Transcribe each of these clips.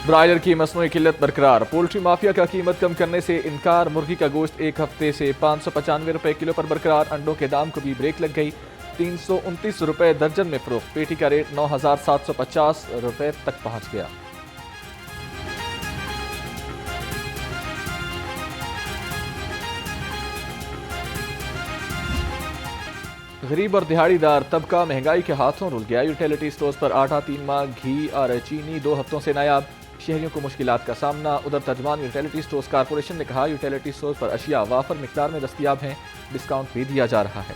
Broiler की मसनूई किल्लत बरकरार। पोल्ट्री माफिया का कीमत कम करने से इनकार। मुर्गी का गोश्त एक हफ्ते से 595 रुपए किलो पर बरकरार। अंडों के दाम को भी ब्रेक लग गई। 329 रुपए दर्जन में फरोख्त। पेटी का रेट 9,750 रुपए तक पहुंच गया। गरीब और दिहाड़ीदार तबका महंगाई के हाथों रुल गया। यूटिलिटी स्टोर्स पर आटा 3 माह, घी और चीनी 2 हफ्तों से नायाब। शहरियों को मुश्किलात का सामना। उधर तर्जमान यूटिलिटी स्टोर्स कारपोरेशन ने कहा, यूटिलिटी स्टोर्स पर अशिया वाफर मिकदार में दस्तियाब हैं, डिस्काउंट भी दिया जा रहा है।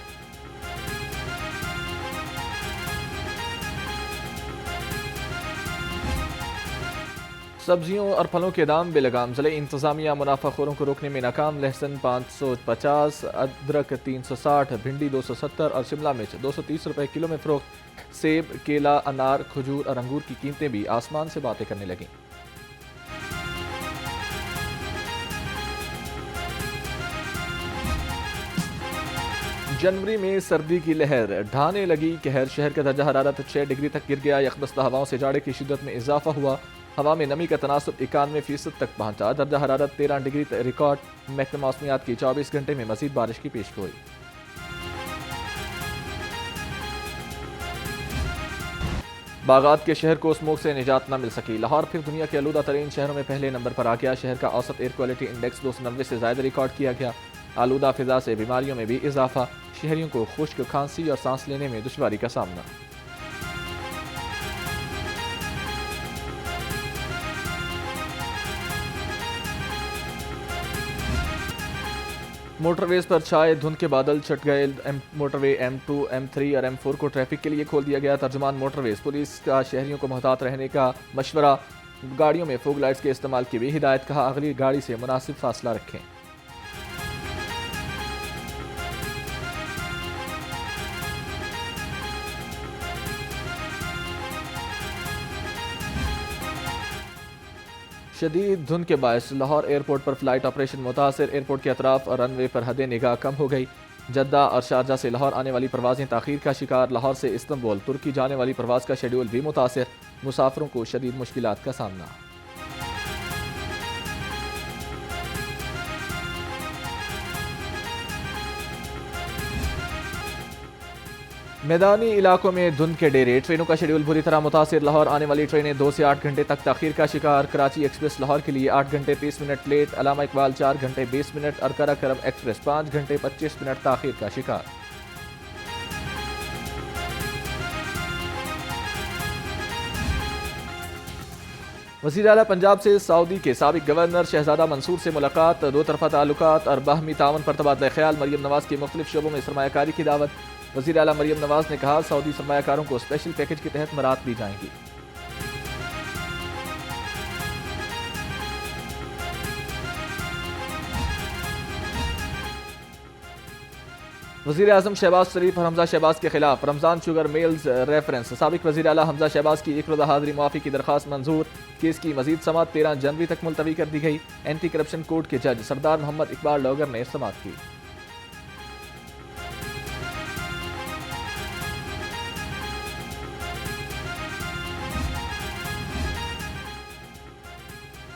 सब्जियों और फलों के दाम बेलगाम। जिले इंतजामिया मुनाफाखोरों को रोकने में नाकाम। लहसुन 550, अदरक 360, भिंडी 270 और शिमला मिर्च 230 रुपए किलो में फरोख्त। सेब, केला, अनार, खजूर और अंगूर की कीमतें भी आसमान से बातें करने लगीं। जनवरी में सर्दी की लहर ढाने लगी कहर। शहर का दर्जा हरारत 6 डिग्री तक गिर गया। यकदस्ता हवाओं से जाड़े की शिद्दत में इजाफा हुआ। हवा में नमी का तनासब 91% तक पहुंचा। दर्जा हरारत 13 डिग्री रिकॉर्ड। महकमा मौसमियात की 24 घंटे में मजीद बारिश की पेशगोई। बागात के शहर को स्मोक से निजात न मिल सकी। लाहौर फिर दुनिया के आलूदा तरीन शहरों में पहले नंबर पर आ गया। शहर का औसत एयर क्वालिटी इंडेक्स 290 से ज्यादा रिकॉर्ड किया गया। आलूदा फिजा से बीमारियों में भी इजाफा। शहरियों को खुश्क, खांसी और सांस लेने में दुश्वारी का सामना। मोटरवेज पर छाए धुंध के बादल छट गए। मोटरवे M2, M3 और M4 को ट्रैफिक के लिए खोल दिया गया। तर्जुमान मोटरवेज पुलिस का शहरियों को मोहतात रहने का मशवरा। गाड़ियों में फोग लाइट्स के इस्तेमाल की भी हिदायत। कहा, अगली गाड़ी से मुनासिब फासला रखें। शदीद धुंध के बायस लाहौर एयरपोर्ट पर फ्लाइट ऑपरेशन मुतासर। एयरपोर्ट के अतराफ और रनवे पर हद निगाह कम हो गई। जद्दा और शारजा से लाहौर आने वाली परवाजें ताखीर का शिकार। लाहौर से इस्तंबुल तुर्की जाने वाली परवाज का शेड्यूल भी मुतासर। मुसाफिरों को शदीद मुश्किलात का सामना। मैदानी इलाकों में धुंध के डेरे। ट्रेनों का शेड्यूल बुरी तरह मुतासिर। लाहौर आने वाली ट्रेनें 2 से 8 घंटे तक ताखीर का शिकार। कराची एक्सप्रेस लाहौर के लिए 8 घंटे 30 मिनट लेट। अलामा इकबाल 4 घंटे 20 मिनट और कराकरम एक्सप्रेस 5 घंटे 25 मिनट ताखीर का शिकार। वज़ीर आला पंजाब से सऊदी के साबिक गवर्नर शहजादा मंसूर से मुलाकात। 2 तरफा ताल्लुकात और बाहमी तावन पर तबादला ख्याल। मरियम नवाज की मुख्तलिफ शोबों में सरमायाकारी की दावत। वज़ीर आला मरियम नवाज ने कहा, सऊदी सरमायाकारों को स्पेशल पैकेज के तहत मरात दी जाएंगी। वज़ीर आज़म शहबाज शरीफ और हमजा शहबाज के खिलाफ रमजान शुगर मिल्स रेफरेंस। साबिक वज़ीर आला हमजा शहबाज की एक रोज़ा हाज़िरी मुआफ़ी की दरख्वास्त मंजूर। केस की मजीद समाअत 13 जनवरी तक मुलतवी कर दी गई। एंटी करप्शन कोर्ट के जज सरदार मोहम्मद इकबाल लॉगर ने समाअत की।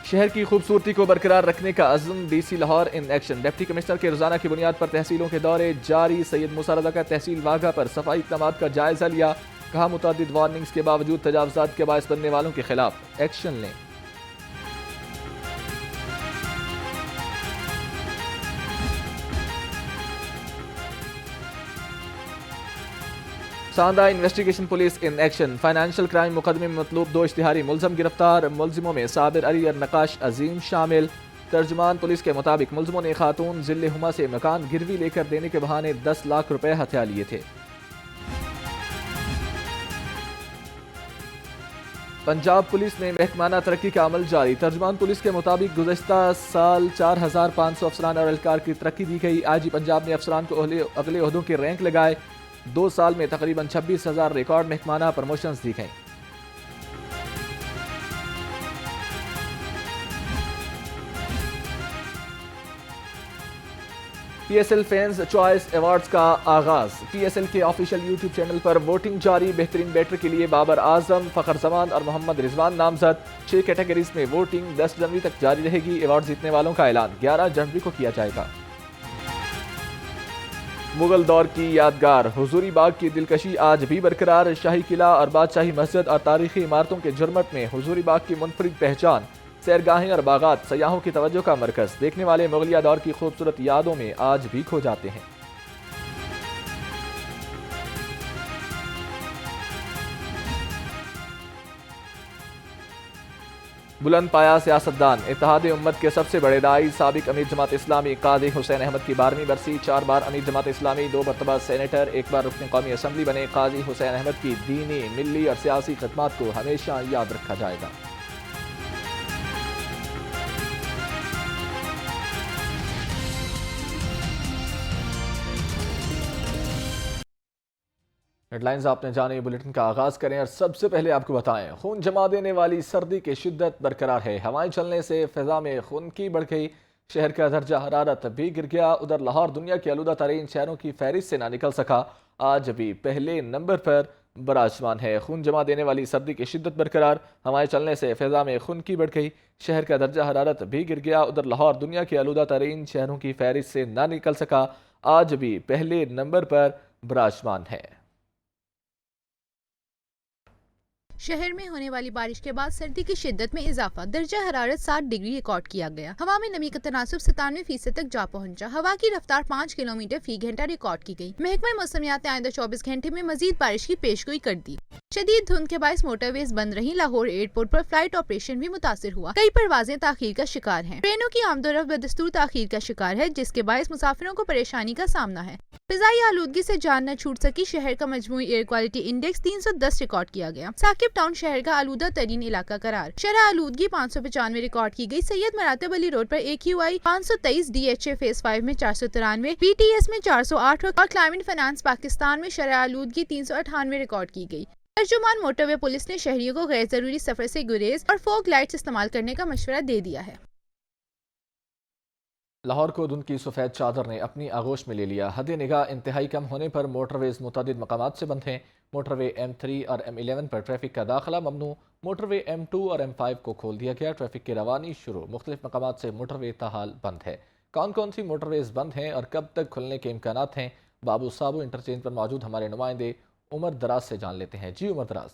शहर की खूबसूरती को बरकरार रखने का अज़्म। DC Lahore in action. Deputy commissioner के रोजाना की बुनियाद पर तहसीलों के दौरे जारी। सैयद मूसा रज़ा का तहसील वाघा पर सफाई इक़दाम का जायजा लिया। कहा, मुतअद्दिद वार्निंग्स के बावजूद तजावुज़ात के बायस बनने वालों के खिलाफ एक्शन लें। सांदा investigation police in action. Financial crime मुकदमे में मतलूब 2 इश्तिहारी मुलजम गिरफ्तार। मुलजिमों में साबिर अली और नकाश अजीम शामिल। तर्जुमान पुलिस के मुताबिक मुलजिमों ने खातून जिले हुमा से मकान गिरवी लेकर देने के बहाने 10 लाख रुपए हथिया लिए थे। पंजाब पुलिस में महकमाना तरक्की का अमल जारी। तर्जुमान पुलिस के मुताबिक गुज़श्ता साल 4500 अफसरान और एहलकार की तरक्की दी गई। IG पंजाब ने अफसरान को अगले ओहदों के रैंक लगाए। 2 साल में तकरीबन 26,000 रिकॉर्ड महकमाना प्रमोशंस दी गई। PSL फैंस चॉइस अवार्ड्स का आगाज। PSL के ऑफिशियल यूट्यूब चैनल पर वोटिंग जारी। बेहतरीन बैटर के लिए बाबर आजम, फखर जमान और मोहम्मद रिजवान नामजद। 6 कैटेगरीज में वोटिंग 10 जनवरी तक जारी रहेगी। अवार्ड जीतने वालों का ऐलान 11 जनवरी को किया जाएगा। मुगल दौर की यादगार हुजूरी बाग की दिलकशी आज भी बरकरार। शाही किला और बादशाही मस्जिद और तारीखी इमारतों के जुर्मट में हुजूरी बाग की मुनफरिद पहचान। सैरगाहें और बागात सयाहों की तवज्जो का मरकज। देखने वाले मुगलिया दौर की खूबसूरत यादों में आज भी खो जाते हैं। बुलंद पाया सियासतदान, इत्तेहाद उम्मत के सबसे बड़े दाई, साबिक अमीर जमात इस्लामी काजी हुसैन अहमद की 12वीं बरसी। 4 बार अमीर जमात इस्लामी, 2 मरतबा सेनेटर, 1 बार रुकन कौमी असम्बली बने। काजी हुसैन अहमद की दीनी, मिली और सियासी खदमात को हमेशा याद रखा जाएगा। हेडलाइंस आपने जाने, बुलेटिन का आगाज करें और सबसे पहले आपको बताएं, खून जमा देने वाली सर्दी की शिद्दत बरकरार है। हवाएं चलने से फिजा में खून की बढ़ गई। शहर का दर्जा हरारत भी गिर गया। उधर लाहौर दुनिया के आलूदा तरीन शहरों की फहरिस्त से ना निकल सका, आज भी पहले नंबर पर बराजमान है। खून जमा देने वाली सर्दी की शिद्दत बरकरार। हवाएं चलने से फिजा में खून की बढ़ गई। शहर का दर्जा हरारत भी गिर गया। उधर लाहौर दुनिया के आलूदा तरीन शहरों की फहरिस्त से ना निकल सका, आज भी पहले नंबर पर बराजमान है। शहर में होने वाली बारिश के बाद सर्दी की शिद्दत में इजाफा। दर्जा हरारत 60 डिग्री रिकॉर्ड किया गया। हवा में नमी का तनासुब 97% तक जा पहुंचा। हवा की रफ्तार 5 किलोमीटर फी घंटा रिकॉर्ड की गई। महकमा मौसमियात ने आइंदा 24 घंटे में मजीद बारिश की पेशगोई कर दी। शदीद धुंध के बायस मोटरवेज बंद रही। लाहौर एयरपोर्ट पर फ्लाइट ऑपरेशन भी मुतासिर हुआ। कई परवाजें ताखीर का शिकार हैं। ट्रेनों की आमदोरफ्त बदस्तूर ताखीर का शिकार है, जिसके बायस मुसाफिरों को परेशानी का सामना है। फिजाई आलूदगी से जान न छूट सकी। शहर का मजमूई एयर क्वालिटी इंडेक्स 310 रिकॉर्ड किया गया। साकिब टाउन शहर का आलूदा तरीन इलाका करार। शरह आलूदगी 595 रिकॉर्ड की गई। सैयद मरातब अली रोड पर AQI 523, DHA फेज 5 में 493, BTS में 408 और क्लाइमेट फाइनेंस पाकिस्तान में शरह आलूदगी 398 रिकॉर्ड की गई। तर्जुमान मोटरवे पुलिस ने शहरियों को गैर जरूरी सफर से गुरेज और फोक लाइट्स इस्तेमाल करने का मशवरा दे दिया है। लाहौर को धुंध की सफ़ेद चादर ने अपनी आगोश में ले लिया। हद निगाह इंतहाई कम होने पर मोटरवेज मुतादिद मकामात से बंद हैं। मोटरवे M3 और M11 पर ट्रैफिक का दाखिला ममनू। मोटरवे M2 और M5 को खोल दिया गया। ट्रैफिक की रवानी शुरू। मुख्तलिफ मकामात से मोटरवे ताहाल बंद है। कौन कौन सी मोटरवेज बंद हैं और कब तक खुलने के इम्कानात हैं, बाबू साबू इंटरचेंज पर मौजूद हमारे नुमाइंदे उमर दराज से जान लेते हैं। जी उमर दराज।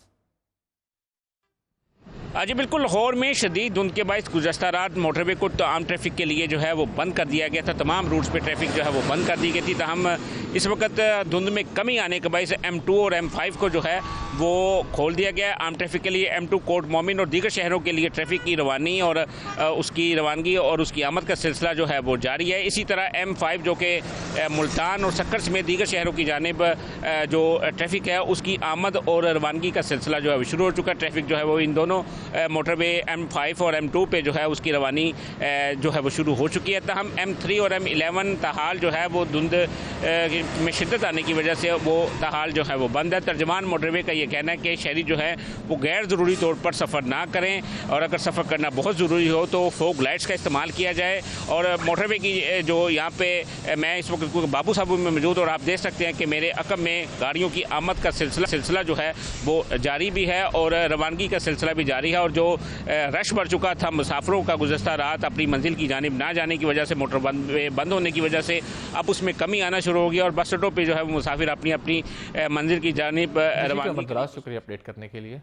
जी बिल्कुल, लाहौर में शदीद धुंध के बायस गुज़श्ता रात मोटरवे को आम ट्रैफिक के लिए जो है वो बंद कर दिया गया था। तमाम रूट्स पे ट्रैफिक जो है वो बंद कर दी गई थी। तहम इस वक्त धुंध में कमी आने के बायस M2 और M5 को जो है वो खोल दिया गया आम ट्रैफिक के लिए। M2 कोट मोमिन और दीगर शहरों के लिए ट्रैफिक की रवानी और उसकी रवानगी और उसकी आमद का सिलसिला जो है वो जारी है। इसी तरह M5 जो कि मुल्तान और सक्कर समेत दीगर शहरों की जानिब जो ट्रैफिक है उसकी आमद और रवानगी का सिलसिला जो है वो शुरू हो चुका है। ट्रैफिक जो है वो इन दोनों मोटरवे M5 और M2 पे जो है उसकी रवानी जो है वो शुरू हो चुकी है। तहम M3 और M11 ताहाल जो है वो धुंध में शिद्दत आने की वजह से वो ताहाल जो है वो बंद है। तर्जमान मोटरवे का ये कहना है कि शहरी जो है वो गैर ज़रूरी तौर पर सफ़र ना करें और अगर सफ़र करना बहुत ज़रूरी हो तो फोक लाइट्स का इस्तेमाल किया जाए। और मोटरवे की जो यहाँ पे मैं इस वक्त बाबू साहब में मौजूद और आप देख सकते हैं कि मेरे अकब में गाड़ियों की आमद का सिलसिला जो है वो जारी भी है और रवानगी का सिलसिला भी जारी है। और जो रश बढ़ चुका था मुसाफिरों का गुज़श्ता रात अपनी मंजिल की जानिब ना जाने की वजह से, मोटर बंद होने की वजह से अब उसमें कमी आना शुरू हो गया और बस अड्डों पे जो है वो मुसाफिर अपनी अपनी मंजिल की जानिब रवानगी। शुक्रिया अपडेट करने के लिए।